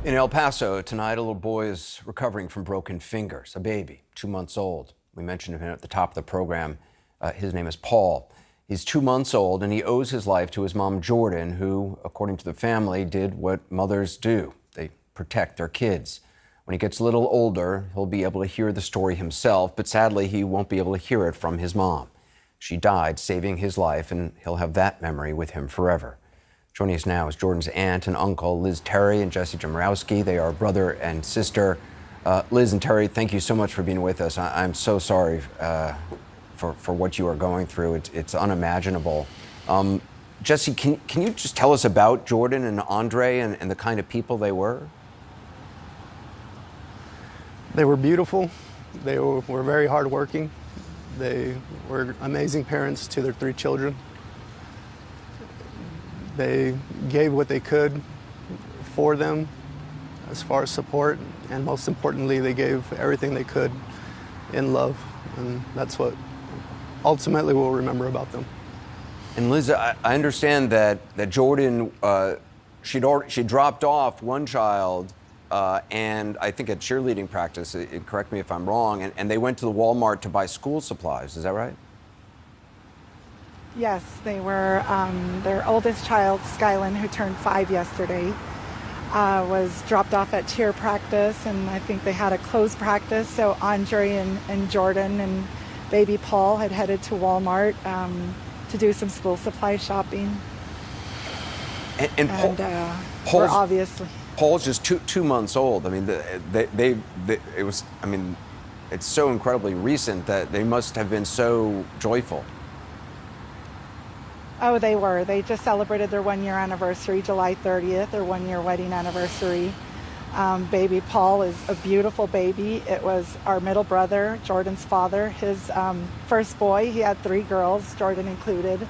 In El Paso tonight, a little boy is recovering from broken fingers, a baby, 2 months old. We mentioned him at the top of the program. His name is Paul. He's 2 months old, and he owes his life to his mom, Jordan, who, according to the family, did what mothers do. They protect their kids. When he gets a little older, he'll be able to hear the story himself, but sadly, he won't be able to hear it from his mom. She died saving his life, and he'll have that memory with him forever. Joining us now is Jordan's aunt and uncle, Liz Terry and Jesse Jomrowski. They are brother and sister. Liz and Terry, thank you so much for being with us. I'm so sorry for what you are going through. It's unimaginable. Jesse, can you just tell us about Jordan and Andre and the kind of people they were? They were beautiful. They were very hardworking. They were amazing parents to their 3 children. They gave what they could for them as far as support, and most importantly, they gave everything they could in love, and that's what ultimately we'll remember about them. And Liz, I understand that Jordan, she dropped off one child, and I think at cheerleading practice, correct me if I'm wrong, and they went to the Walmart to buy school supplies. Is that right? Yes, they were. Their oldest child, Skylin, who turned 5 yesterday, was dropped off at cheer practice, and I think they had a closed practice. So Andre and Jordan and baby Paul had headed to Walmart to do some school supply shopping. And we're obviously. Paul's just two months old. I mean, it was. I mean, it's so incredibly recent that they must have been so joyful. Oh, they were. They just celebrated their 1-year anniversary, July 30th, their 1-year wedding anniversary. Baby Paul is a beautiful baby. It was our middle brother, Jordan's father, his first boy. He had 3 girls, Jordan included,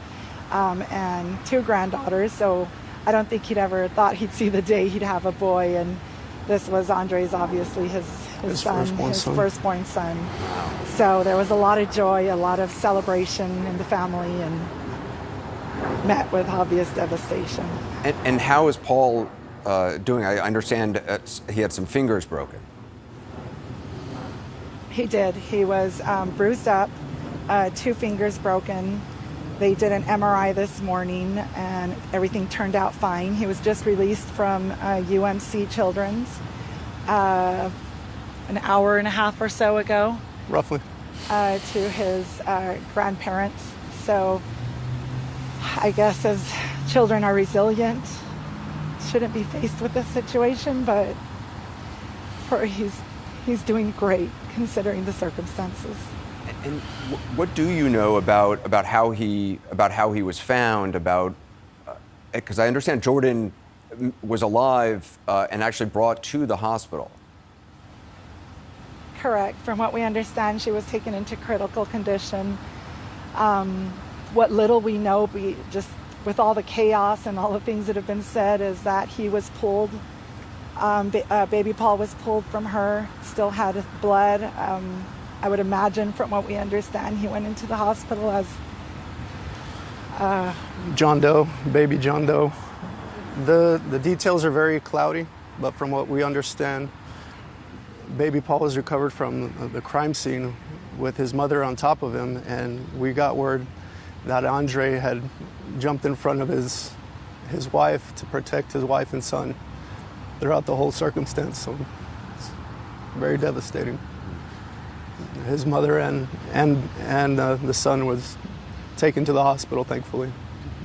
and 2 granddaughters. So I don't think he'd ever thought he'd see the day he'd have a boy. And this was Andre's, obviously, his son, his firstborn son. So there was a lot of joy, a lot of celebration in the family, and met with obvious devastation. And how is Paul doing? I understand he had some fingers broken. He did. He was bruised up, 2 fingers broken. They did an MRI this morning, and everything turned out fine. He was just released from UMC Children's an hour and a half or so ago. Roughly. To his grandparents. So I guess as children are resilient, shouldn't be faced with this situation, but he's doing great considering the circumstances. And what do you know about how he was found? Because I understand Jordan was alive and actually brought to the hospital. Correct. From what we understand, she was taken into critical condition. What little we know, just with all the chaos and all the things that have been said, is that he was pulled. Baby Paul was pulled from her, still had blood. I would imagine, from what we understand, he went into the hospital as John Doe, baby John Doe. The details are very cloudy, but from what we understand, baby Paul was recovered from the crime scene with his mother on top of him, and we got word that Andre had jumped in front of his wife to protect his wife and son throughout the whole circumstance. So it's very devastating. His mother and the son was taken to the hospital, thankfully,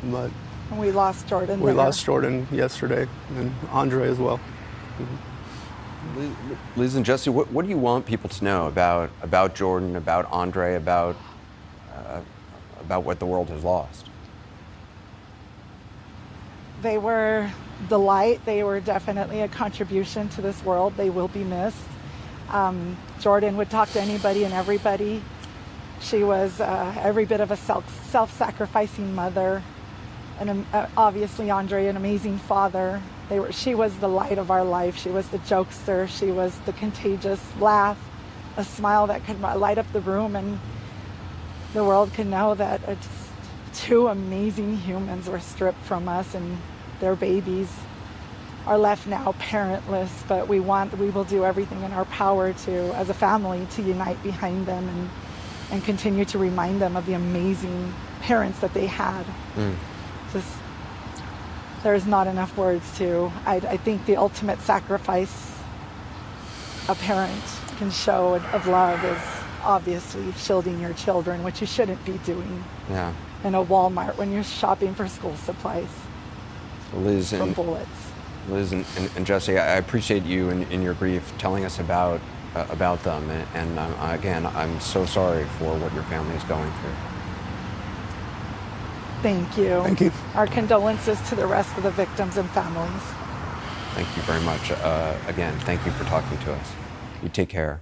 but we lost Jordan. We lost Jordan yesterday, and Andre as well. Liz and Jesse, what do you want people to know about Jordan, about Andre, about what the world has lost? They were the light. They were definitely a contribution to this world. They will be missed. Jordan would talk to anybody and everybody. She was every bit of a self-sacrificing mother, and obviously Andre, an amazing father. She was the light of our life. She was the jokester. She was the contagious laugh, a smile that could light up the room, and the world could know that two amazing humans were stripped from us and their babies. are left now parentless, but we will do everything in our power to, as a family, to unite behind them and continue to remind them of the amazing parents that they had. Just, there's not enough words to, I think the ultimate sacrifice a parent can show of love is obviously shielding your children, which you shouldn't be doing in a Walmart when you're shopping for school supplies. Liz for bullets. Liz and Jesse, I appreciate you in your grief telling us about them, and again, I'm so sorry for what your family is going through. Thank you. Thank you. Our condolences to the rest of the victims and families. Thank you very much. Again, thank you for talking to us. You take care.